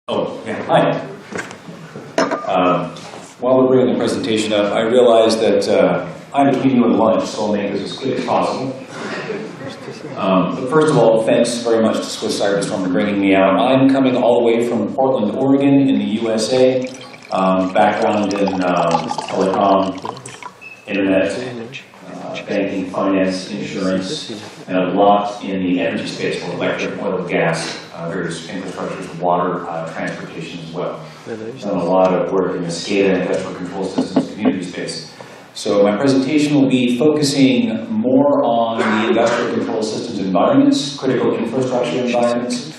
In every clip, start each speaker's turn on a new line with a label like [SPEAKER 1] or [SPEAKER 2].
[SPEAKER 1] Oh, yeah, hi. While we're bringing the presentation up, I realize that I'm between you and lunch, so I'll make this as quick as possible. But first of all, thanks very much to SwissCyberStorm for bringing me out. I'm coming all the way from Portland, Oregon in the USA. Background in telecom, internet, banking, finance, insurance, and a lot in the energy space for electric, oil, gas, various infrastructures, water, transportation as well. Done a lot of work in the SCADA and industrial control systems community space. So my presentation will be focusing more on the industrial control systems environments, critical infrastructure environments.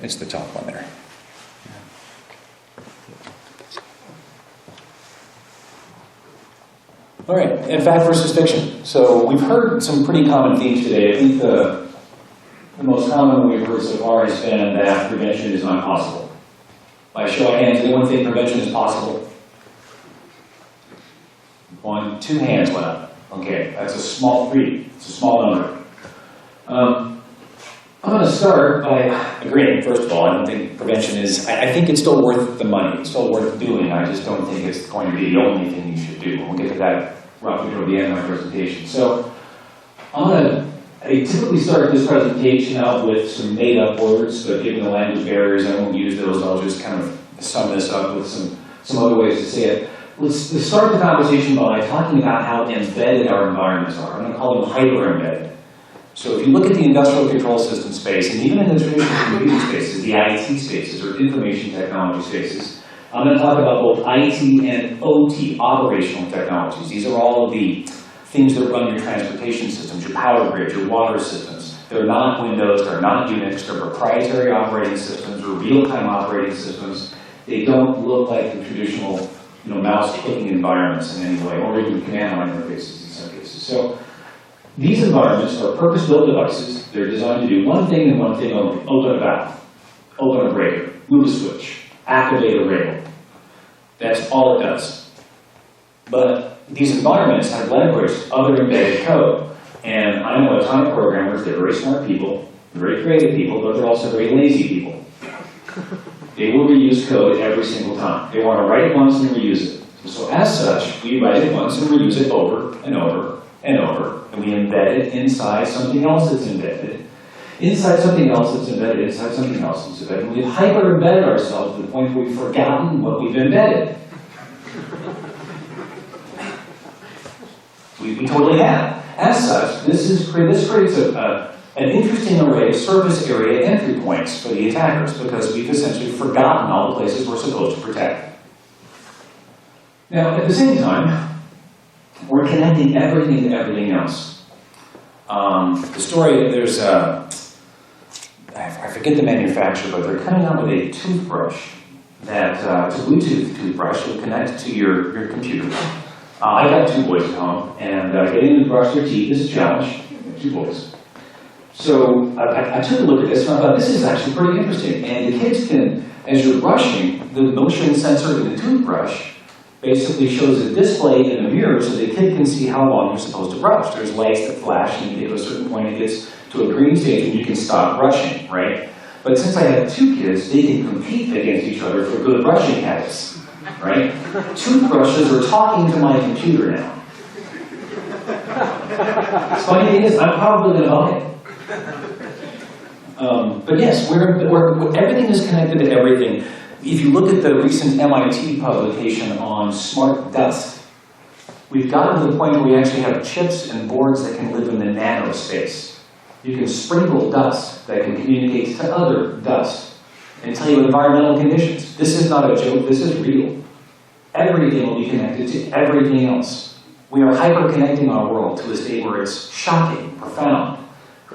[SPEAKER 1] It's the top one there. All right, and fact versus fiction. So we've heard some pretty common themes today. I think the most common we've heard so far has been that prevention is not possible. By show of hands, anyone think prevention is possible? 1, 2 hands went up. Okay, that's a small 3. It's a small number. I'm going to start by agreeing, first of all, I don't think prevention is, I think it's still worth the money. It's still worth doing. I just don't think it's going to be the only thing you should do. We'll get to that roughly toward the end of my presentation. So I typically start this presentation out with some made-up words, but given the language barriers, I won't use those. I'll just kind of sum this up with some other ways to say it. Let's start the conversation by talking about how embedded our environments are. I'm going to call them hyper-embedded. So if you look at the industrial control system space, and even in the traditional computing spaces, the IT spaces, or information technology spaces, I'm going to talk about both IT and OT, operational technologies. These are all of the things that run your transportation systems, your power grid, your water systems. They're not Windows, they're not Unix, they're proprietary operating systems or real-time operating systems. They don't look like the traditional mouse-clicking environments in any way, or even command line interfaces in some cases. So these environments are purpose-built devices. They're designed to do one thing and one thing only: open a valve, open a breaker, move a switch, activate a rail. That's all it does. But these environments have leveraged other embedded code. And I know a ton of programmers that are very smart people, very creative people, but they're also very lazy people. They will reuse code every single time. They want to write it once and reuse it. So as such, we write it once and reuse it over and over and over, and we embed it inside something else that's embedded, inside something else that's embedded, inside something else that's embedded. And we've hyper-embedded ourselves to the point where we've forgotten what we've embedded. We totally have. As such, this creates an interesting array of surface area entry points for the attackers, because we've essentially forgotten all the places we're supposed to protect. Now, at the same time, we're connecting everything to everything else. The story, there's I forget the manufacturer, but they're coming out with a toothbrush that, it's a Bluetooth toothbrush that connects to your computer. I got 2 boys at home, and getting them to brush their teeth is a challenge. 2 boys. So I took a look at this, and I thought, this is actually pretty interesting. And the kids can, as you're brushing, the motion sensor in the toothbrush basically shows a display in the mirror so the kid can see how long you're supposed to brush. There's lights that flash, and you get to a certain point, it gets to a green stage, and you can stop brushing, right? But since I have 2 kids, they can compete against each other for good brushing habits, right? Toothbrushes are talking to my computer now. The funny thing is, I'm probably going to buy it. But yes, everything is connected to everything. If you look at the recent MIT publication on smart dust, we've gotten to the point where we actually have chips and boards that can live in the nanospace. You can sprinkle dust that can communicate to other dust and tell you environmental conditions. This is not a joke, this is real. Everything will be connected to everything else. We are hyper-connecting our world to a state where it's shocking, profound.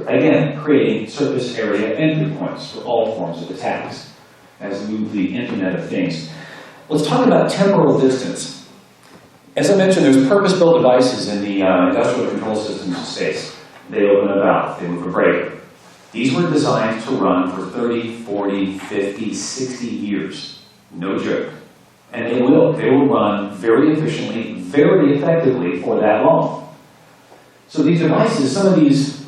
[SPEAKER 1] Again, creating surface area entry points for all forms of attacks as we move the Internet of Things. Let's talk about temporal distance. As I mentioned, there's purpose-built devices in the industrial control systems space. They open a valve, they move a breaker. These were designed to run for 30, 40, 50, 60 years. No joke. And they will run very efficiently, very effectively for that long. So these devices, some of these,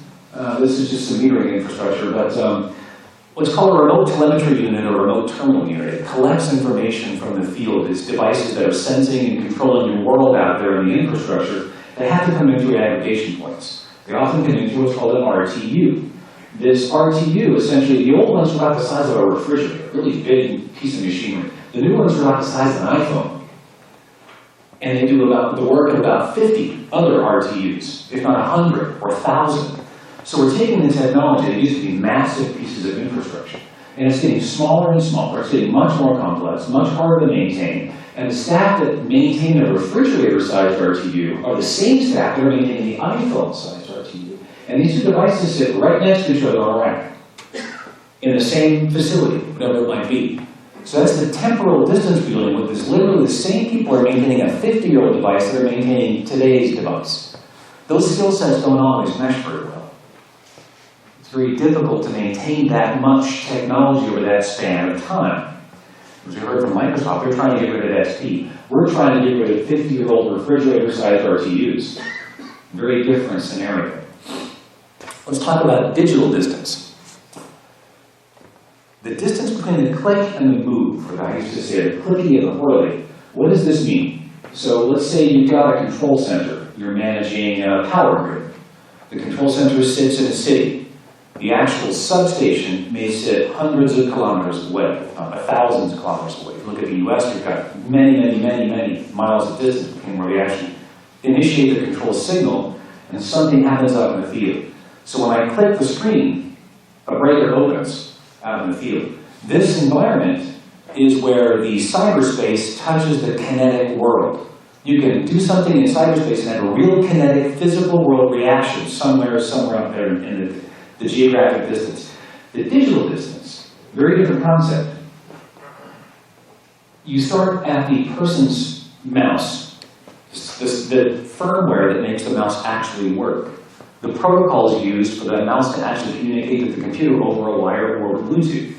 [SPEAKER 1] this is just some metering infrastructure, but what's called a remote telemetry unit or remote terminal unit. It collects information from the field. It's devices that are sensing and controlling your world out there in the infrastructure that have to come into your aggregation points. They often come into what's called an RTU. This RTU, essentially, the old ones were about the size of a refrigerator, really big piece of machinery. The new ones are about the size of an iPhone. And they do about the work of about 50 other RTUs, if not 100 or 1,000. So we're taking the technology that used to be massive pieces of infrastructure, and it's getting smaller and smaller. It's getting much more complex, much harder to maintain. And the staff that maintain a refrigerator-sized RTU are the same staff that are maintaining the iPhone-sized RTU. And these two devices sit right next to each other on a rack in the same facility, whatever it might be. So that's the temporal distance we're dealing with. Is literally the same people are maintaining a 50-year-old device that are maintaining today's device. Those skill sets don't always mesh very well. It's very difficult to maintain that much technology over that span of time. As we heard from Microsoft, they're trying to get rid of XP. We're trying to get rid of 50-year-old refrigerator-sized RTUs. Very different scenario. Let's talk about digital distance. The distance between the click and the move, or I used to say the clicky and the whirly. What does this mean? So let's say you've got a control center. You're managing a power grid. The control center sits in a city. The actual substation may sit hundreds of kilometers away, thousands of kilometers away. If you look at the US, you've got many miles of distance between where we actually initiate the control signal and something happens out in the field. So when I click the screen, a breaker opens out in the field. This environment is where the cyberspace touches the kinetic world. You can do something in cyberspace and have a real kinetic, physical world reaction somewhere out there in the geographic distance. The digital distance, very different concept. You start at the person's mouse, the firmware that makes the mouse actually work. The protocols used for that mouse to actually communicate with the computer over a wire or Bluetooth.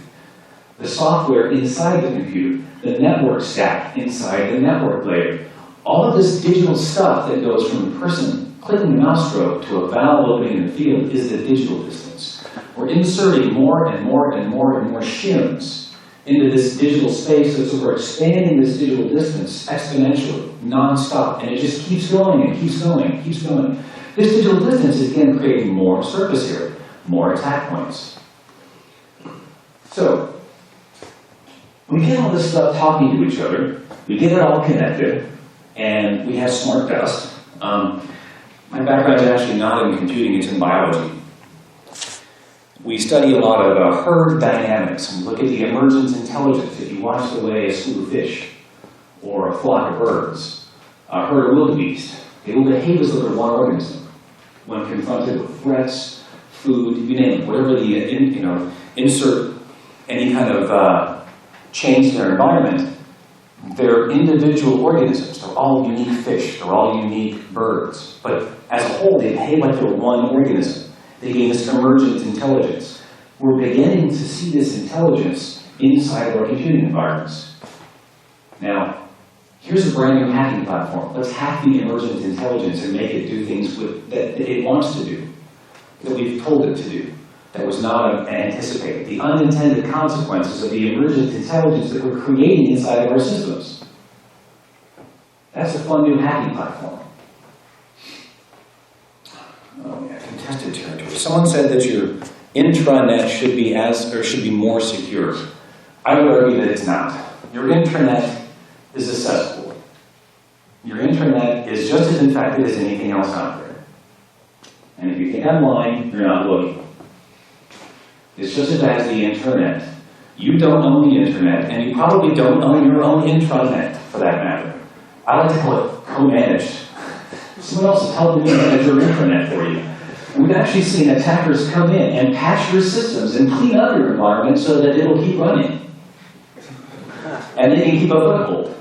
[SPEAKER 1] The software inside the computer, the network stack inside the network layer. All of this digital stuff that goes from the person clicking the mouse stroke to a valve opening in the field is the digital distance. We're inserting more and more shims into this digital space, so we're expanding this digital distance exponentially, non-stop, and it just keeps going and keeps going and keeps going. This digital distance is again creating more surface area, more attack points. So, we get all this stuff talking to each other, we get it all connected, and we have smart dust. My background is actually not in computing, it's in biology. We study a lot of herd dynamics and look at the emergent intelligence. If you watch the way a school of fish or a flock of birds, a herd of wildebeest, they will behave as though they're one organism. When confronted with threats, food, you name it, whatever the, insert any kind of change to their environment, they're individual organisms. They're all unique fish. They're all unique birds. But as a whole, they behave like they're one organism. They gain this emergent intelligence. We're beginning to see this intelligence inside of our computing environments. Now, here's a brand new hacking platform. Let's hack the emergent intelligence and make it do things that it wants to do, that we've told it to do, that was not anticipated. The unintended consequences of the emergent intelligence that we're creating inside of our systems. That's a fun new hacking platform. Oh yeah, contested territory. Someone said that your intranet should be more secure. I would argue that it's not. Your intranet is a cesspool. Your intranet is just as infected as anything else out there. And if you think I'm lying, you're not looking. It's just as bad as the internet. You don't own the internet, and you probably don't own your own intranet, for that matter. I like to call it co-managed. Someone else is helping you manage your intranet for you. And we've actually seen attackers come in and patch your systems and clean up your environment so that it'll keep running. And they can keep a foothold.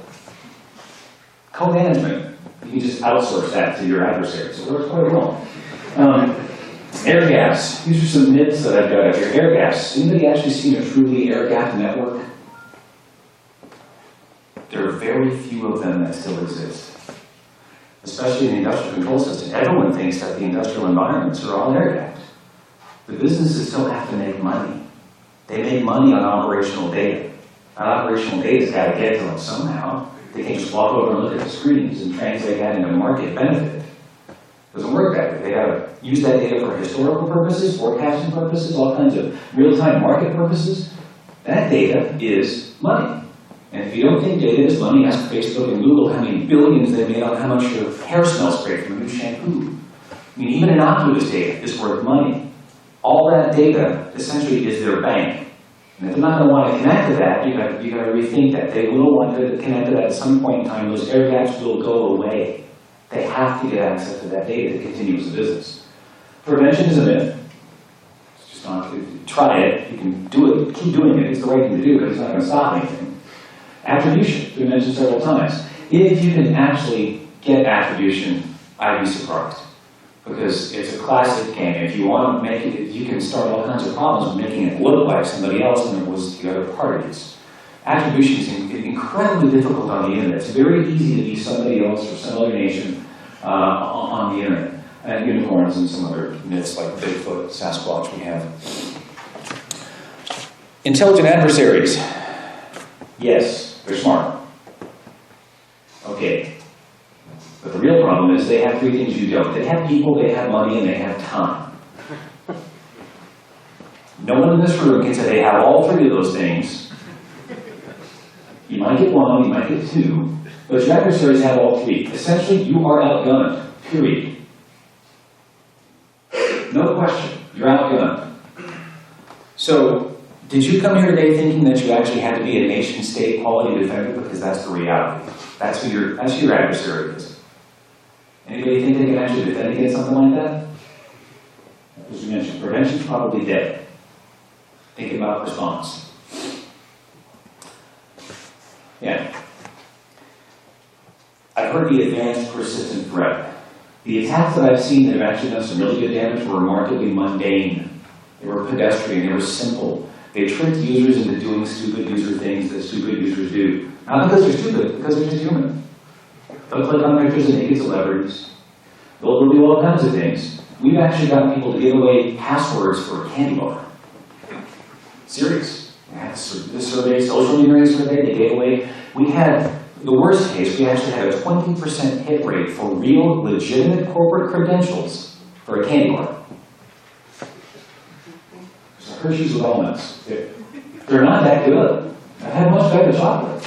[SPEAKER 1] Co-management, you can just outsource that to your adversaries. So it works quite well. Air gaps. These are some myths that I've got up here. Air gaps. Anybody actually seen a truly air gap network? There are very few of them that still exist. Especially in the industrial control system. Everyone thinks that the industrial environments are all air gapped. The businesses still have to make money. They make money on operational data. That operational data's got to get to them somehow. They can't just walk over and look at the screens and translate that into market benefit. It doesn't work that way. They got to use that data for historical purposes, forecasting purposes, all kinds of real-time market purposes. That data is money. And if you don't think data is money, ask Facebook and Google how many billions they made on how much your hair smells great from a new shampoo. I mean, even innocuous data is worth money. All that data essentially is their bank. And if they're not going to want to connect to that, you got to rethink that. They will want to connect to that at some point in time. Those air gaps will go away. They have to get access to that data to continue as a business. Prevention is a myth. It's just not, try it. You can do it. Keep doing it. It's the right thing to do, but it's not going to stop anything. Attribution, we mentioned several times. If you can actually get attribution, I'd be surprised. Because it's a classic game. If you want to make it, you can start all kinds of problems with making it look like somebody else than it was the other parties. Attribution is incredibly difficult on the internet. It's very easy to be somebody else or some other nation on the internet. And unicorns and some other myths like Bigfoot, Sasquatch we have. Intelligent adversaries. Yes, they're smart. Okay. But the real problem is they have three things you don't. They have people, they have money, and they have time. No one in this room can say they have all three of those things. You might get one, you might get two, but your adversaries have all three. Essentially, you are outgunned, period. No question, you're outgunned. So, did you come here today thinking that you actually had to be a nation-state quality defender? Because that's the reality. That's who your adversary is. Anybody think they can actually defend against something like that? As you mentioned, prevention's probably dead. Thinking about response. Yeah. I've heard the advanced persistent threat. The attacks that I've seen that have actually done some really good damage were remarkably mundane. They were pedestrian, they were simple. They tricked users into doing stupid user things that stupid users do. Not because they're stupid, because they're just human. They'll click on pictures of naked celebrities. They'll do all kinds of things. We've actually gotten people to give away passwords for a candy bar. Serious. We had this survey, social engineering survey, they gave away. We had, the worst case, we actually had a 20% hit rate for real, legitimate corporate credentials for a candy bar. So Hershey's with almonds. They're not that good. I've had much better chocolate.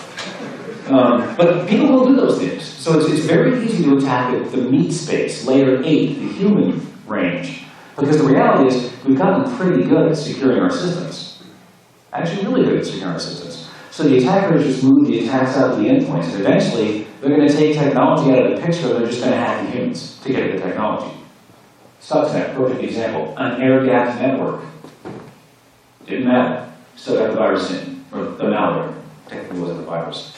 [SPEAKER 1] But people will do those things. So it's very easy to attack the meat space, layer 8, the human range. Because the reality is, we've gotten pretty good at securing our systems. Actually really good at securing our systems. So the attackers just move the attacks out of the endpoints, and eventually they're going to take technology out of the picture, they're just going to hack the humans to get at the technology. Stuxnet, perfect example. An air-gapped network. Didn't matter. Still got the virus in, or the malware. Technically wasn't the virus.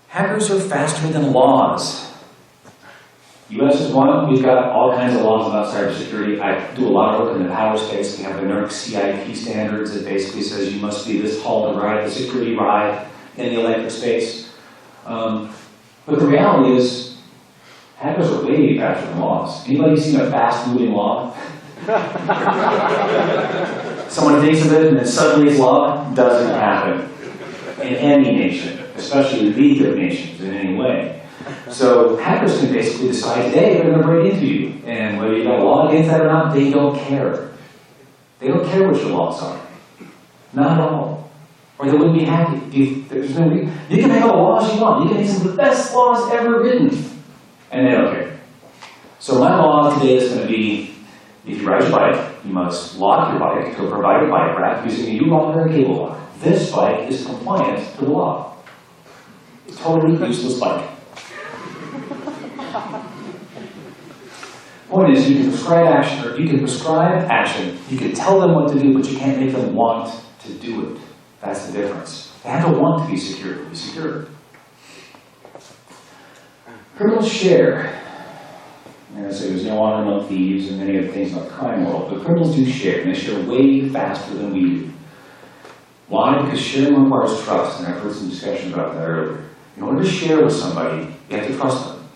[SPEAKER 1] Hackers are faster than laws. US is one. We've got all kinds of laws about cybersecurity. I do a lot of work in the power space. We have the NERC CIP standards that basically says you must be this tall to ride the security ride in the electric space. But the reality is, hackers are way faster than laws. Anybody seen a fast-moving law? Someone thinks of it and then suddenly it's law? Doesn't happen in any nation, especially the League of Nations in any way. So hackers can basically decide today they're going to break into you. And whether you got a law against that or not, they don't care. They don't care what your laws are. Not at all. Or they wouldn't be happy. You can make all the laws you want. You can make some of the best laws ever written. And they don't care. So my law today is going to be, if you ride your bike, you must lock your bike to a provided bike rack using a U-lock or a cable lock. This bike is compliant to the law. Totally useless bike. Point is, you can prescribe action, or you can prescribe action. You can tell them what to do, but you can't make them want to do it. That's the difference. They have to want to be secure. To be secure. Criminals share. And I say there's no honor among thieves and many other things in the crime world, but criminals do share, and they share way faster than we do. Why? Because sharing requires trust, and I've heard some discussion about that earlier. In order to share with somebody, you have to trust them.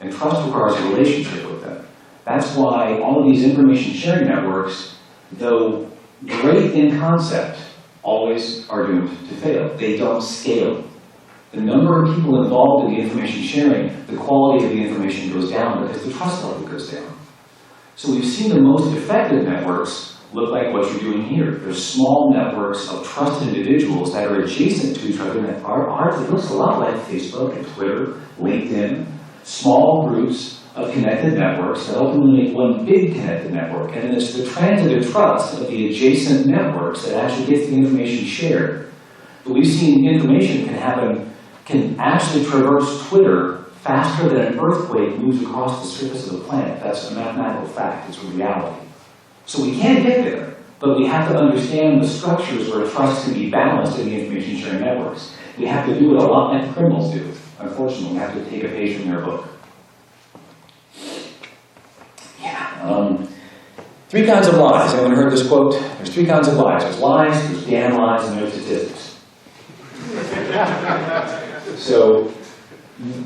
[SPEAKER 1] And trust requires a relationship with them. That's why all of these information sharing networks, though great in concept, always are doomed to fail. They don't scale. The number of people involved in the information sharing, the quality of the information goes down because the trust level goes down. So we've seen the most effective networks look like what you're doing here. There's small networks of trusted individuals that are adjacent to each other that are it looks a lot like Facebook and Twitter, LinkedIn, small groups of connected networks that ultimately make one big connected network. And then it's the transitive trust of the adjacent networks that actually gets the information shared. But we've seen information can actually traverse Twitter faster than an earthquake moves across the surface of the planet. That's a mathematical fact. It's a reality. So we can get there, but we have to understand the structures where trust can be balanced in the information sharing networks. We have to do it a lot like criminals do. Unfortunately, we have to take a page from their book. Yeah. 3 kinds of lies. Anyone heard this quote? There's 3 kinds of lies. There's lies, there's damn lies, and there's statistics. So,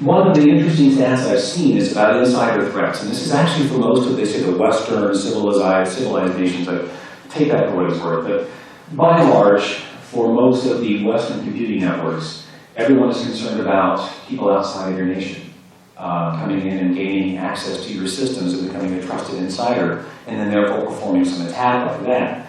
[SPEAKER 1] one of the interesting stats I've seen is about insider threats, and this is actually for most of the Western civilized nations. I take that for what it's worth, but by and large, for most of the Western computing networks, everyone is concerned about people outside of your nation coming in and gaining access to your systems and becoming a trusted insider, and then therefore performing some attack like that.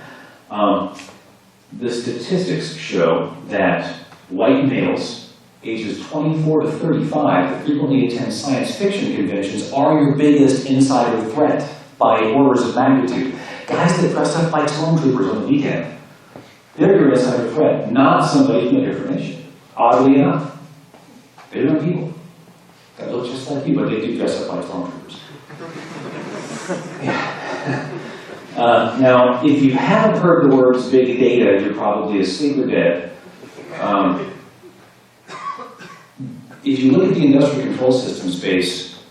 [SPEAKER 1] The statistics show that white males ages 24 to 35 that frequently attend science fiction conventions are your biggest insider threat by orders of magnitude. Guys that dress up like stormtroopers on the weekend, they're your insider threat, not somebody from a different nation. Oddly enough, they're not people that look just like you, but they do dress up like stormtroopers. Now, if you haven't heard the words big data, you're probably asleep or dead. If you look at the industrial control system space,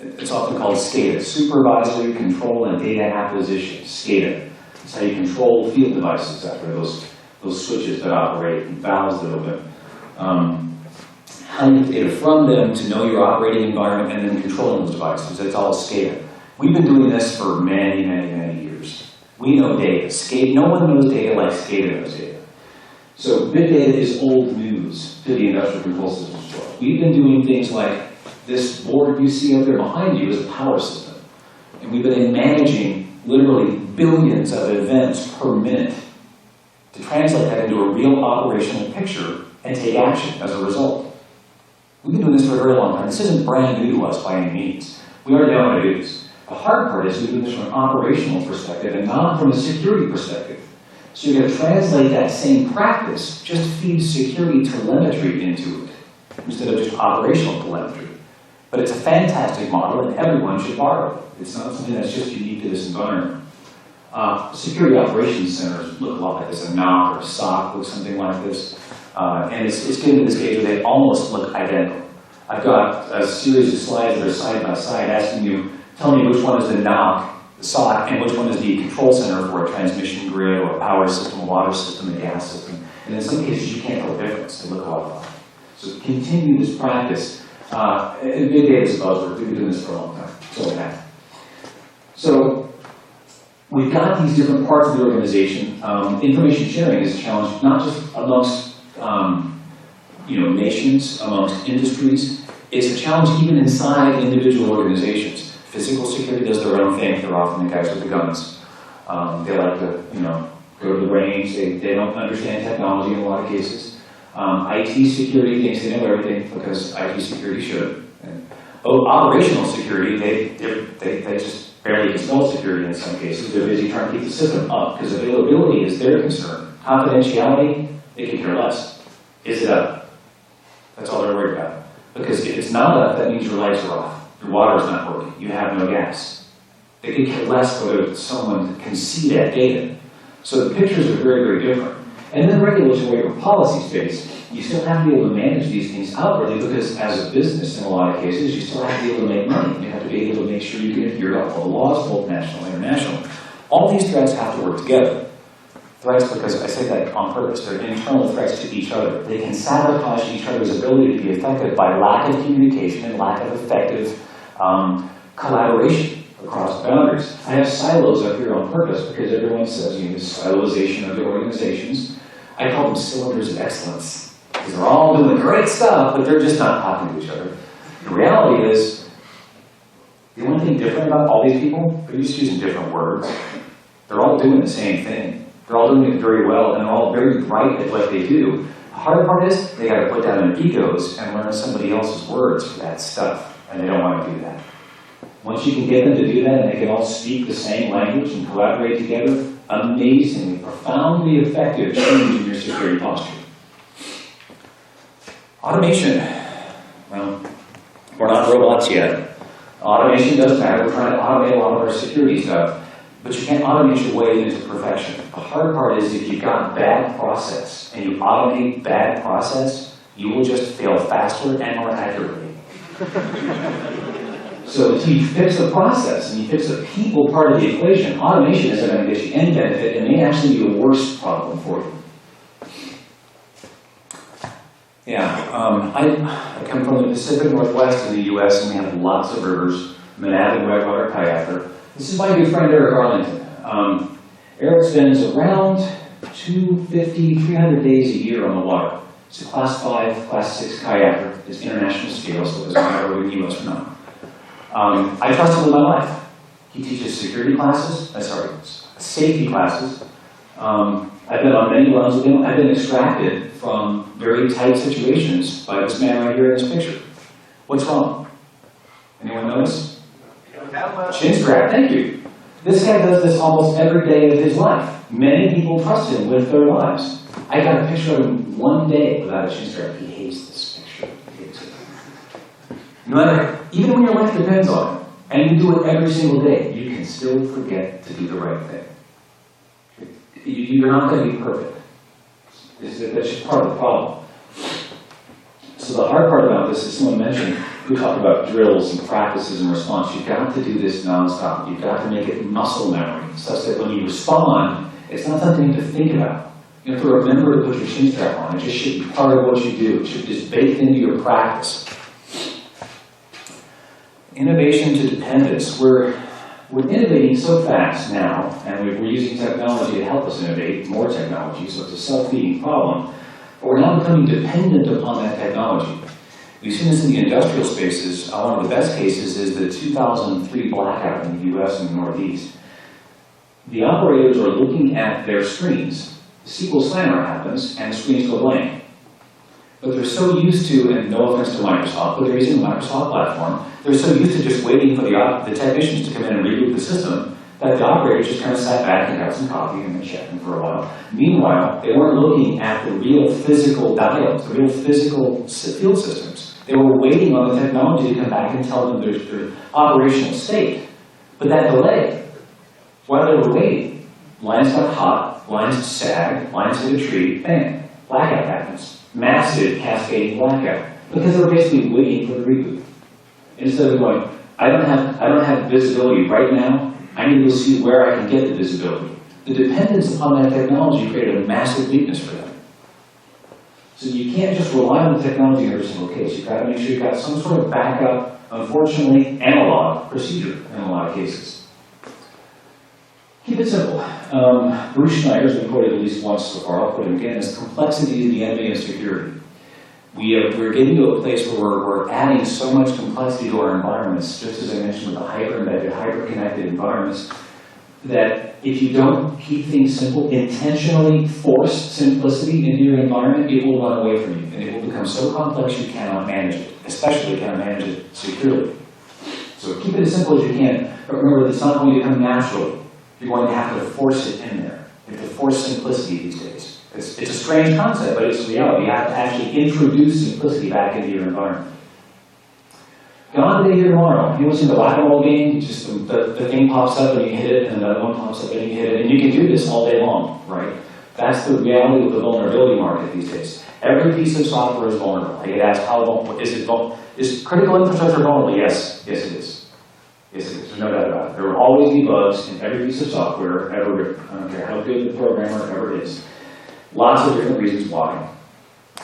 [SPEAKER 1] it's often called SCADA, Supervisory Control and Data Acquisition, SCADA. It's how you control field devices after those switches that operate and valves that open. How you get data from them to know your operating environment and then controlling those devices. It's all SCADA. We've been doing this for many, many, many years. We know data. SCADA, no one knows data like SCADA knows data. So big data is old news to the industrial control systems world. We've been doing things like this board you see up there behind you is a power system. And we've been managing literally billions of events per minute to translate that into a real operational picture and take action as a result. We've been doing this for a very long time. This isn't brand new to us by any means. We already know how to do this. The hard part is we're doing this from an operational perspective and not from a security perspective. So you're going to translate that same practice, just feed security telemetry into it, instead of just operational telemetry. But it's a fantastic model, and everyone should borrow it. It's not something that's just unique to this environment. Security operations centers look a lot like this. A NOC or a SOC looks something like this. And it's getting to the stage where they almost look identical. I've got a series of slides that are side by side asking you, tell me which one is the NOC, the SOC, and which one is the control center for a transmission grid or a power system, a water system, a gas system. And in some cases, you can't tell the difference. They look a lot alike. So continue this practice. Big data is a buzzword. We've been doing this for a long time. So we have. So we've got these different parts of the organization. Information sharing is a challenge, not just amongst nations, amongst industries. It's a challenge even inside individual organizations. Physical security does their own thing. They're often the guys with the guns. They like to, go to the range. They don't understand technology in a lot of cases. IT security thinks they know everything because IT security should. And, operational security, they just barely install security in some cases. They're busy trying to keep the system up because availability is their concern. Confidentiality, they can care less. Is it up? That's all they're worried about. Because if it's not up, that means your lights are off. Your water's not working. You have no gas. They could care less whether someone can see that data. So the pictures are very, very different. And then regulatory or policy space, you still have to be able to manage these things outwardly because as a business, in a lot of cases, you still have to be able to make money. You have to be able to make sure you can adhere to all the laws, both national and international. All these threats have to work together. Threats, because I say that on purpose, they're internal threats to each other. They can sabotage each other's ability to be effective by lack of communication and lack of effective collaboration across boundaries. I have silos up here on purpose because everyone says you need siloization of the organizations. I call them cylinders of excellence because they're all doing great stuff, but they're just not talking to each other. The reality is, the only thing different about all these people, they're just using different words. They're all doing the same thing. They're all doing it very well, and they're all very bright at what they do. The hard part is, they got to put down their egos and learn somebody else's words for that stuff, and they don't want to do that. Once you can get them to do that, and they can all speak the same language and collaborate together, amazingly, profoundly effective change in your security posture. Automation. Well, we're not robots yet. Automation does matter. We're trying to automate a lot of our security stuff. But you can't automate your way into perfection. The hard part is if you've got bad process and you automate bad process, you will just fail faster and more accurately. So until you fix the process and you fix the people part of the equation, automation isn't going to get you any benefit and may actually be a worse problem for you. Yeah, I come from the Pacific Northwest in the US and we have lots of rivers. I'm an avid whitewater kayaker. This is my good friend Eric Arlington. Eric spends around 250, 300 days a year on the water. He's a Class 5, Class 6 kayaker. It's international scale, so it doesn't matter whether in the US or not. I trust him with my life. He teaches security classes, safety classes. I've been on many runs with him. I've been extracted from very tight situations by this man right here in this picture. What's wrong? Anyone notice? Chin strap, thank you. This guy does this almost every day of his life. Many people trust him with their lives. I got a picture of him one day without a chin strap. He hates this picture. He hates it. No matter, even when your life depends on it, and you do it every single day, you can still forget to do the right thing. You're not going to be perfect. That's just part of the problem. So the hard part about this is someone mentioned, we talk about drills and practices and response. You've got to do this nonstop. You've got to make it muscle memory, such that when you respond, it's not something to think about. You have to remember to put your chin strap on. It just should be part of what you do. It should just baked into your practice. Innovation to dependence. We're innovating so fast now, and we're using technology to help us innovate, more technology, so it's a self-feeding problem. But we're now becoming dependent upon that technology. We've seen this in the industrial spaces. One of the best cases is the 2003 blackout in the US and the Northeast. The operators are looking at their screens. The SQL slammer happens, and the screens go blank. But they're so used to, and no offense to Microsoft, but they're using the Microsoft platform, they're so used to just waiting for the technicians to come in and reboot the system that the operators just kind of sat back and got some coffee and been checking for a while. Meanwhile, they weren't looking at the real physical dials, the real physical field systems. They were waiting on the technology to come back and tell them their operational state. But that delay, while they were waiting, lines got hot, lines sagged, lines hit a tree, bang, blackout happens. Massive cascading blackout. Because they were basically waiting for the reboot. Instead of going, I don't have visibility right now, I need to see where I can get the visibility. The dependence upon that technology created a massive weakness for them. So you can't just rely on the technology in every single case. You've got to make sure you've got some sort of backup, unfortunately, analog procedure in a lot of cases. Keep it simple. Bruce Schneider's been quoted at least once so far. I'll quote him again. Is complexity is the enemy of security. We're getting to a place where we're adding so much complexity to our environments, just as I mentioned with the hyper-embedded, hyper-connected environments, that if you don't keep things simple, intentionally force simplicity into your environment, it will run away from you, and it will become so complex you cannot manage it, especially cannot manage it securely. So keep it as simple as you can, but remember that it's not going to come naturally. You're going to have to force it in there. You have to force simplicity these days. It's a strange concept, but it's reality. You have to actually introduce simplicity back into your environment. Gone today, here tomorrow. You ever seen the whack-a-mole game? Just the thing pops up and you hit it, and another one pops up and you hit it. And you can do this all day long, right? That's the reality of the vulnerability market these days. Every piece of software is vulnerable. I get asked, how vulnerable is it? Is critical infrastructure vulnerable? Yes. Yes, it is. Yes, it is. There's no doubt about it. There will always be bugs in every piece of software ever written. I don't care how good the programmer ever is. Lots of different reasons why.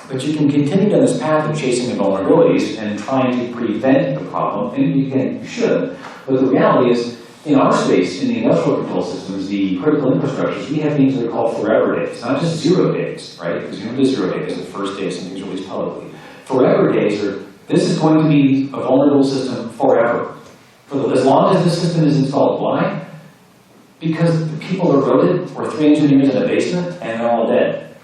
[SPEAKER 1] But you can continue down this path of chasing the vulnerabilities and trying to prevent the problem, and you should. But the reality is, In our space, in the industrial control systems, the critical infrastructures, we have things that are called forever days, not just 0 days, right? Because you know what is 0 days, the first day something's released publicly. Forever days are, this is going to be a vulnerable system forever. As long as the system is installed. Why? Because the people are wrote it, or 3 engineers in a basement, and they're all dead.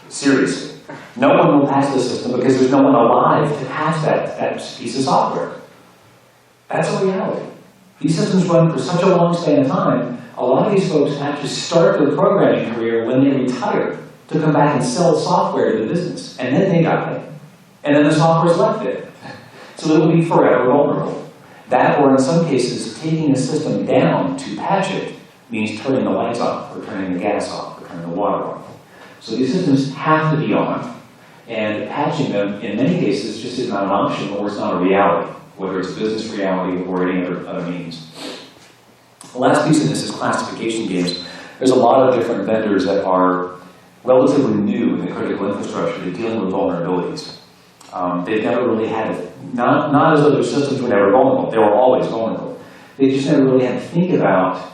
[SPEAKER 1] Seriously. No one will patch the system because there's no one alive to patch that piece of software. That's a reality. These systems run for such a long span of time, a lot of these folks actually start their programming career when they retire to come back and sell software to the business. And then they die. And then the software's left there. So it will be forever vulnerable. That, or in some cases, taking a system down to patch it means turning the lights off, or turning the gas off, or turning the water off. So these systems have to be on, and patching them, in many cases, just is not an option, or it's not a reality, whether it's a business reality or any other means. The last piece of this is classification games. There's a lot of different vendors that are relatively new in the critical infrastructure to dealing with vulnerabilities. They've never really had, not as other systems were never vulnerable, they were always vulnerable. They just never really had to think about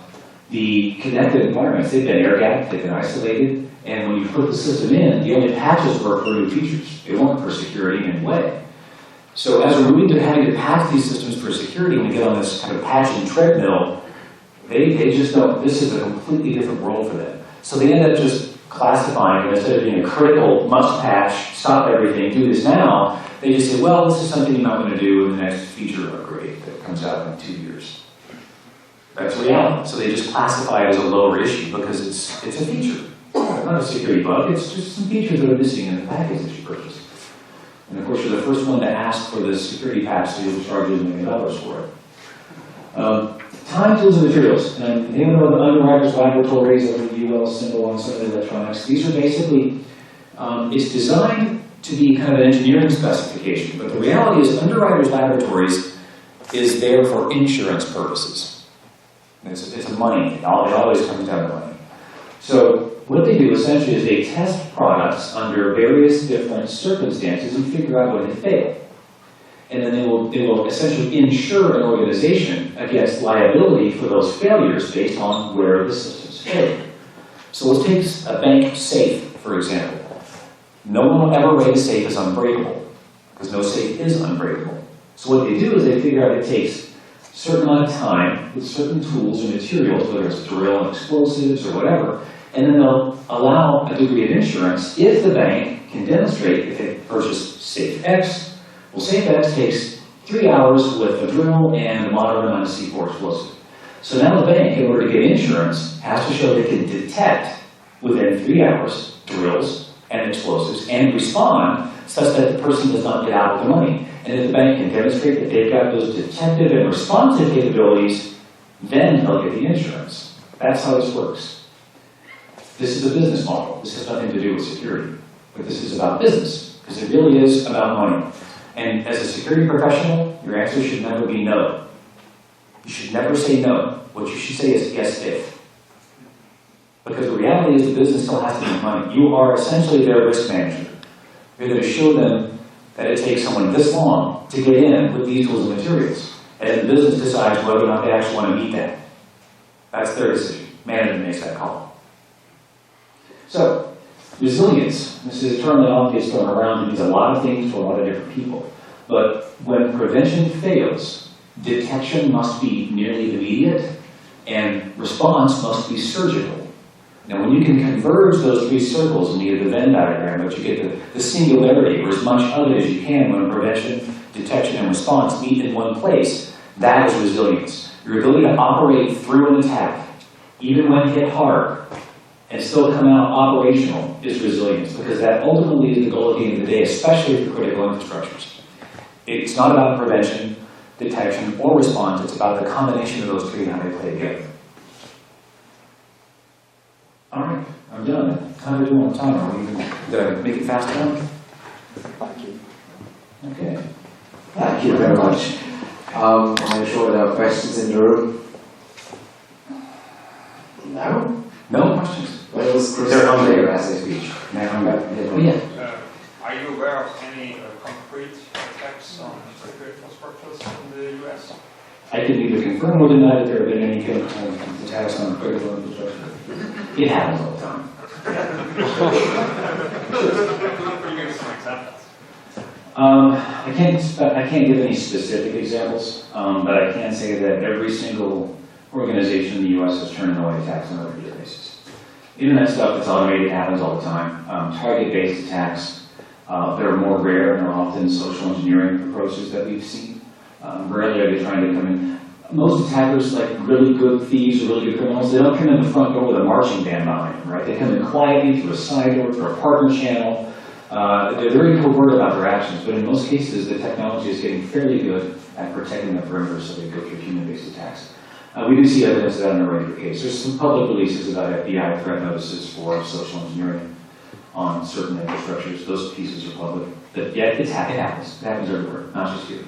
[SPEAKER 1] the connected environments. They've been air-gapped, they've been isolated, and when you put the system in, the only patches were for new features. They weren't for security in any way. So as we're moving to having to patch these systems for security, when we get on this kind of patching treadmill, they just don't, this is a completely different world for them. So they end up just classifying it instead of being a critical, must patch, stop everything, do this now. They just say, well, this is something you're not going to do in the next feature upgrade that comes out in 2 years. That's reality. So they just classify it as a lower issue because it's a feature. It's not a security bug, it's just some features that are missing in the package that you purchased. And of course, you're the first one to ask for the security patch, so you'll charge you $1 million for it. Time, tools, and materials. And anyone know the underwriters' laboratories or the UL symbol on some of the electronics? These are basically, it's designed to be kind of an engineering specification, but the reality is underwriters' laboratories is there for insurance purposes. It's a money thing. It always comes down to money. So what they do essentially is they test products under various different circumstances and figure out when they fail. And then they will essentially insure an organization against liability for those failures based on where the systems failed. So let's take a bank safe, for example. No one will ever rate a safe as unbreakable, because no safe is unbreakable. So what they do is they figure out it takes a certain amount of time with certain tools or materials, whether it's drill and explosives or whatever, and then they'll allow a degree of insurance if the bank can demonstrate if they purchased safe X. Well, safe X takes 3 hours with a drill and a moderate amount of C4 explosive. So now the bank, in order to get insurance, has to show they can detect within 3 hours drills and explosives and respond such that the person does not get out with the money. And if the bank can demonstrate that they've got those detective and responsive capabilities, then they'll get the insurance. That's how this works. This is a business model. This has nothing to do with security. But this is about business, because it really is about money. And as a security professional, your answer should never be no. You should never say no. What you should say is yes if. Because the reality is the business still has to make money. You are essentially their risk manager. You're going to show them that it takes someone this long to get in with these tools and materials. And the business decides whether or not they actually want to meet that. That's their decision. Management makes that call. So, resilience. This is a term that often gets thrown around. It means a lot of things to a lot of different people. But when prevention fails, detection must be nearly immediate, and response must be surgical. Now, when you can converge those 3 circles and you get the Venn diagram, but you get the singularity, or as much of it as you can when prevention, detection, and response meet in one place, that is resilience. Your ability to operate through an attack, even when hit hard, and still come out operational is resilience, because that ultimately is the goal at the end of the day, especially for critical infrastructures. It's not about prevention, detection, or response. It's about the combination of those 3 and how they play together. All right, I'm done. How do we do on time? Did I make it fast enough?
[SPEAKER 2] Thank you.
[SPEAKER 1] Okay.
[SPEAKER 2] Thank you very much. I'm sure there are questions in the room. No?
[SPEAKER 1] No questions.
[SPEAKER 2] Well, it was crystal clear as a speech.
[SPEAKER 1] Yeah.
[SPEAKER 3] Are you aware of any concrete attacks on critical infrastructures in the US?
[SPEAKER 1] I can neither confirm or deny that there have been any kind of attacks on critical infrastructure. It happens all the time. I can't give any specific examples, but I can say that every single organization in the U.S. has turned away attacks on a regular basis. Internet stuff that's automated happens all the time. Target-based attacks, they're more rare and are often social engineering approaches that we've seen. Rarely are they trying to come in. Most attackers, like really good thieves or really good criminals, they don't come in the front door with a marching band behind them, right? They come in quietly through a side door, through a partner channel. They're very covert about their actions, but in most cases, the technology is getting fairly good at protecting the perimeter so they go through human-based attacks. We do see evidence of that in a regular case. There's some public releases about FBI threat notices for social engineering on certain infrastructures. Those pieces are public. But yeah, it happens. It happens everywhere, not just here.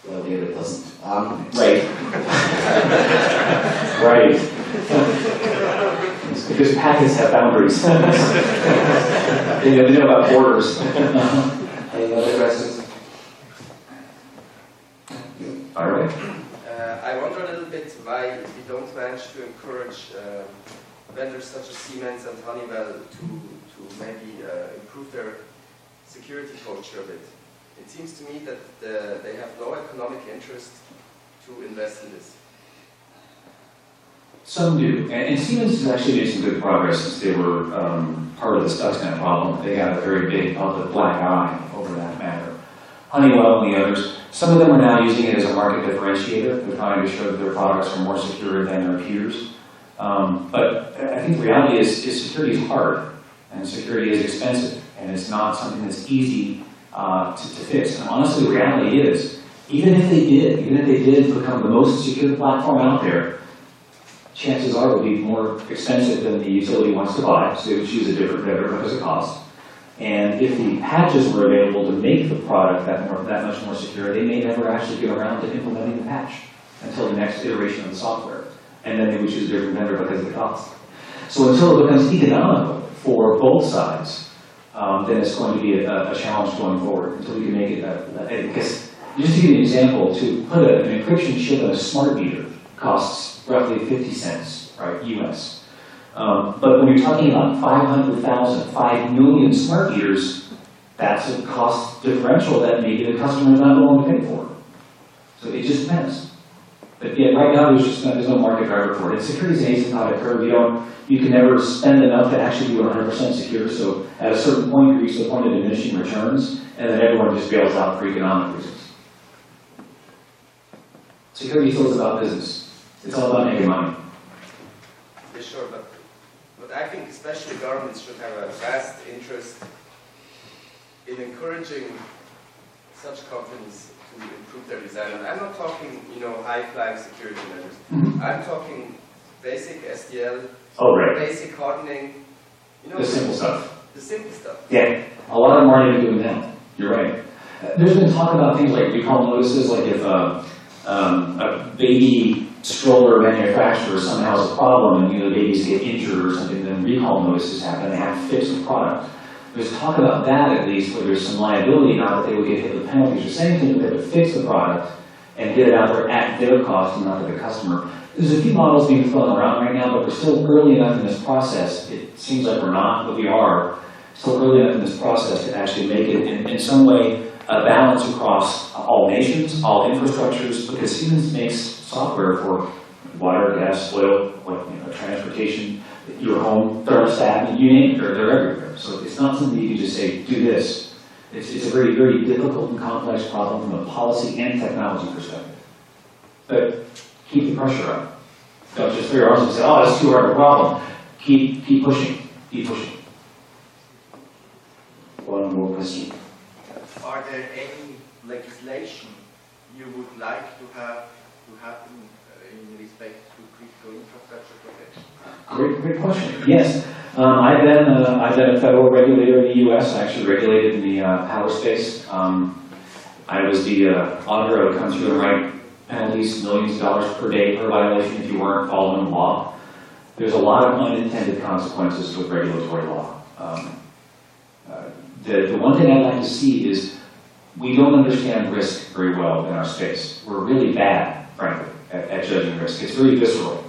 [SPEAKER 2] Well, here it doesn't.
[SPEAKER 1] Right. Right. It's because packets have boundaries. They know about borders.
[SPEAKER 2] Any other questions?
[SPEAKER 1] Fire away.
[SPEAKER 3] I wonder a little bit why we don't manage to encourage vendors such as Siemens and Honeywell to maybe improve their security culture a bit. It seems to me that they have no economic interest to invest in this.
[SPEAKER 1] Some do, and Siemens has actually made some good progress since they were part of the Stuxnet problem. They got a very big public black eye over that matter. Honeywell and the others, some of them are now using it as a market differentiator. They're trying to show that their products are more secure than their peers. But I think the reality is security is hard, and security is expensive, and it's not something that's easy to fix. And honestly, the reality is, even if they did become the most secure platform out there, chances are it would be more expensive than the utility wants to buy, so they would choose a different vendor because of cost. And if the patches were available to make the product that much more secure, they may never actually get around to implementing the patch until the next iteration of the software. And then they would choose a different vendor because of the cost. So until it becomes economical for both sides, then it's going to be a challenge going forward until we can make it. Because just to give you an example, to put an encryption chip on a smart meter costs roughly 50 cents, right, US. But when you're talking about 500,000, 5 million smart meters, that's a cost differential that maybe the customer is not willing to pay for. So it just depends. But yet right now there's no market driver for it. And security is an asymptotic curve. You can never spend enough to actually be 100% secure. So at a certain point you reach the point of diminishing returns, and then everyone just bails out for economic reasons. Security is about business. It's all about making money.
[SPEAKER 3] Yeah, sure, but I think especially governments should have a vast interest in encouraging such companies to improve their design. And I'm not talking, high-flying security measures.
[SPEAKER 1] Mm-hmm.
[SPEAKER 3] I'm talking basic SDL, basic hardening.
[SPEAKER 1] The simple stuff.
[SPEAKER 3] The simple stuff.
[SPEAKER 1] Yeah, a lot of them aren't even doing that. You're right. There's been talk about things like recall notices, like if a baby stroller manufacturer somehow has a problem and the babies get injured or something, then recall notices happen, they have to fix the product. There's talk about that at least, where there's some liability, not that they would get hit with penalties or same thing, but they have to fix the product and get it out there at their cost and not to the customer. There's a few models being thrown around right now, but we're still early enough in this process. It seems like we're not, but we are still early enough in this process to actually make it in some way a balance across all nations, all infrastructures, because Siemens makes software for water, gas, oil, transportation, your home, thermostat, you name it, they're everywhere. So it's not something you can just say, do this. It's a very, very difficult and complex problem from a policy and technology perspective. But keep the pressure up. Don't just throw your arms and say, oh, it's too hard a problem. Keep pushing. Keep pushing.
[SPEAKER 2] One more question.
[SPEAKER 4] Are there any legislation you would like to have to happen in respect to critical infrastructure protection?
[SPEAKER 1] Great question. Yes, I've been a federal regulator in the U.S. I actually regulated in the power space. I was the auditor that would come through and write penalties, millions of dollars per day per violation if you weren't following the law. There's a lot of unintended consequences with regulatory law. The one thing I'd like to see is we don't understand risk very well in our space. We're really bad, frankly, at judging risk. It's very visceral.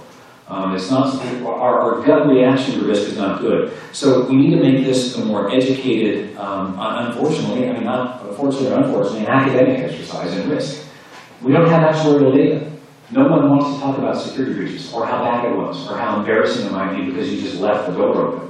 [SPEAKER 1] It's not, our gut reaction to risk is not good. So we need to make this a more educated, unfortunately, I mean not unfortunately or unfortunately, an academic exercise in risk. We don't have actuarial data. No one wants to talk about security breaches, or how bad it was, or how embarrassing it might be because you just left the door open.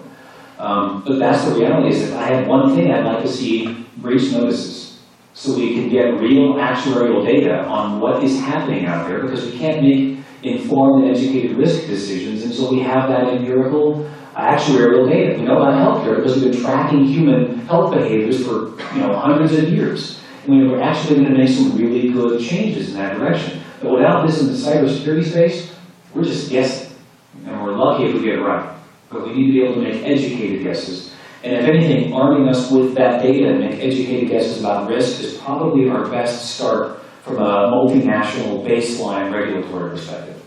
[SPEAKER 1] But that's the reality, is if I had one thing, I'd like to see breach notices, so we can get real actuarial data on what is happening out there, because we can't make informed and educated risk decisions until we have that empirical actuarial data. We know about healthcare because we've been tracking human health behaviors for hundreds of years. And we're actually going to make some really good changes in that direction. But without this in the cybersecurity space, we're just guessing. And we're lucky if we get it right. But we need to be able to make educated guesses. And if anything, arming us with that data and make educated guesses about risk is probably our best start from a multinational baseline regulatory perspective.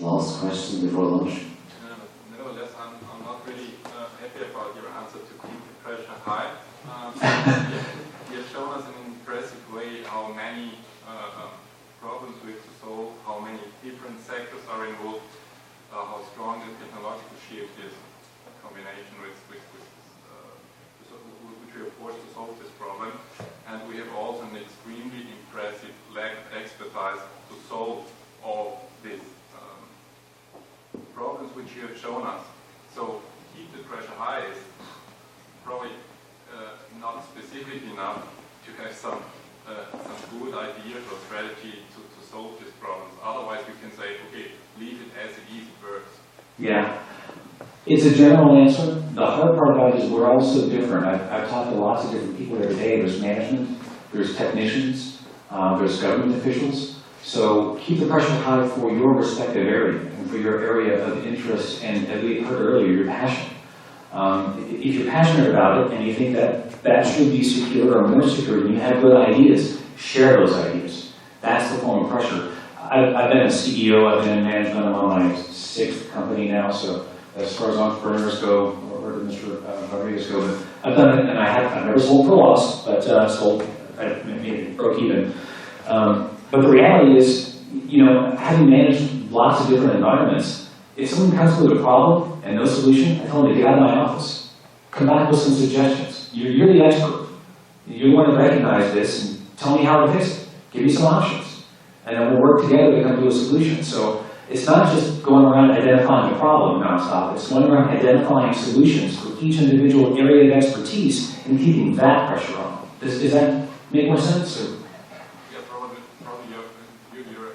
[SPEAKER 2] Last question before lunch.
[SPEAKER 5] Nevertheless, I'm not really happy about your answer to keep the pressure high. You have shown us in an impressive way how many problems we have to solve, how many different sectors are involved, how strong the technological shift is, in combination with which we are forced to solve this problem. And we have also an extremely impressive lack of expertise to solve all these problems which you have shown us. So keep the pressure high is probably not specific enough to have some good ideas or strategy to solve these problems. Otherwise we can say, okay, leave it as it is, it works. Yeah.
[SPEAKER 1] It's a general answer. The hard part about it is we're all so different. I've talked to lots of different people every day. There's management, there's technicians, there's government officials. So keep the pressure high for your respective area and for your area of interest and, as we heard earlier, your passion. If you're passionate about it and you think that that should be secure or more secure and you have good ideas, share those ideas. That's the form of pressure. I've been a CEO, I've been in management, I'm on my 6th company now, so as far as entrepreneurs go, or where did Mr. Rodriguez go, but I've done it, and I've never sold for a loss, but sold, maybe broke even. But the reality is, having managed lots of different environments, if someone comes with a problem and no solution, I tell them to get out of my office. Come back with some suggestions. You're the expert. You want to recognize this and tell me how to fix it. Give me some options. And then we'll work together to come to a solution. So it's not just going around identifying a problem nonstop. It's going around identifying solutions for each individual area of expertise and keeping that pressure on. Does that make more sense? Or?
[SPEAKER 5] Yeah, probably you're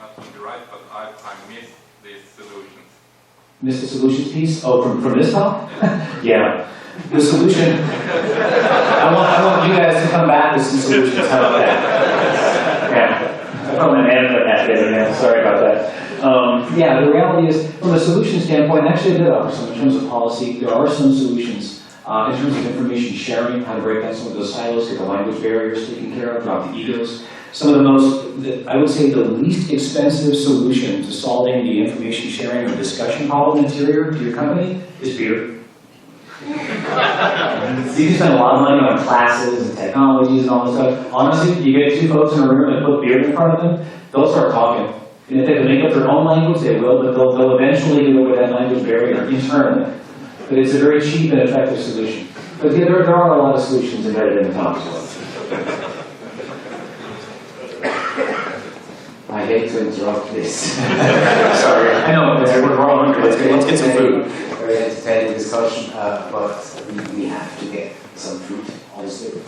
[SPEAKER 5] absolutely right, but I miss these solutions.
[SPEAKER 1] Miss the solutions piece? Oh, from this talk? Yeah. The solution, I want you guys to come back with some solutions. How about that? Yeah. I probably management that day, sorry about that. Yeah, the reality is, from a solution standpoint, actually I did offer some in terms of policy. There are some solutions in terms of information sharing, how to break down some of those silos, get the language barriers taken care of, drop the egos. Some of the most, I would say the least expensive solution to solving the information sharing or discussion problem interior to your company is beer. You can spend a lot of money on classes and technologies and all this stuff. Honestly, you get 2 folks in a room and put beer in front of them, they'll start talking. And if they can make up their own language, they will, but they'll eventually get over that language barrier internally. But it's a very cheap and effective solution. But yeah, there are a lot of solutions embedded in the top as well.
[SPEAKER 2] I hate to interrupt this.
[SPEAKER 1] Sorry, I know, we're all hungry. Let's get some food.
[SPEAKER 2] Very entertaining discussion, but we have to get some food, honestly.